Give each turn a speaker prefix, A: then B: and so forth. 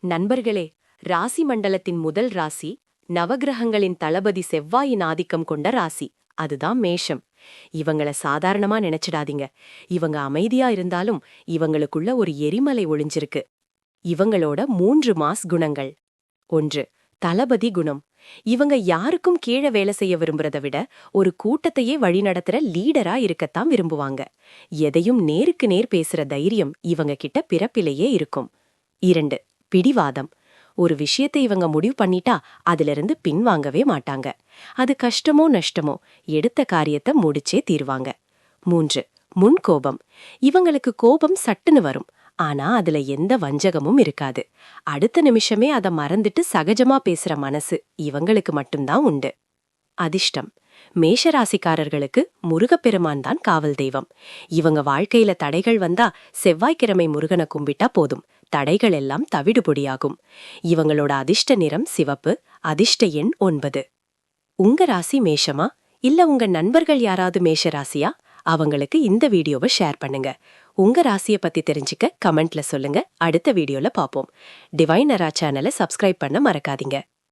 A: நண்பர்களே, ராசி மண்டலத்தின் முதல் ராசி நவகிரகங்களின் தளபதி செவ்வாயின் ஆதிக்கம் கொண்ட ராசி. அதுதான் மேஷம். இவங்கள சாதாரணமா நினைச்சிடாதீங்க. இவங்க அமைதியா இருந்தாலும் இவங்களுக்குள்ள ஒரு எரிமலை ஒளிஞ்சிருக்கு. இவங்களோட 3 மாஸ் குணங்கள். 1. தளபதி குணம். இவங்க யாருக்கும் கீழே வேலை செய்ய விரும்புறத விட ஒரு கூட்டத்தையே வழிநடத்துற லீடரா இருக்கத்தான் விரும்புவாங்க. எதையும் நேருக்கு நேர் பேசுற தைரியம் இவங்க கிட்ட பிறப்பிலேயே இருக்கும். 2. பிடிவாதம். ஒரு விஷயத்தை இவங்க முடிவு பண்ணிட்டா அதிலிருந்து பின்வாங்கவே மாட்டாங்க. அது கஷ்டமோ நஷ்டமோ எடுத்த காரியத்தை முடிச்சே தீர்வாங்க. 3. முன்கோபம். இவங்களுக்கு கோபம் சட்டுன்னு வரும். ஆனா அதுல எந்த வஞ்சகமும் இருக்காது. அடுத்த நிமிஷமே அதை மறந்துட்டு சகஜமா பேசுற மனசு இவங்களுக்கு மட்டும்தான் உண்டு. அதிர்ஷ்டம். மேஷராசிக்காரர்களுக்கு முருகப்பெருமான் தான் காவல் தெய்வம். இவங்க வாழ்க்கையில தடைகள் வந்தா செவ்வாய்க்கிழமை முருகனை கும்பிட்டா போதும், தடைகள் எல்லாம் தவிடுபொடியாகும். இவங்களோட அதிர்ஷ்ட நிறம் சிவப்பு. அதிர்ஷ்ட எண் 9. உங்க ராசி மேஷமா? இல்ல உங்க நண்பர்கள் யாராவது மேஷ ராசியா? அவங்களுக்கு இந்த வீடியோவை ஷேர் பண்ணுங்க. உங்க ராசியை பத்தி தெரிஞ்சுக்க கமெண்ட்ல சொல்லுங்க. அடுத்த வீடியோல பாப்போம். டிவைன் அரா சேனலை சப்ஸ்கிரைப் பண்ண மறக்காதீங்க.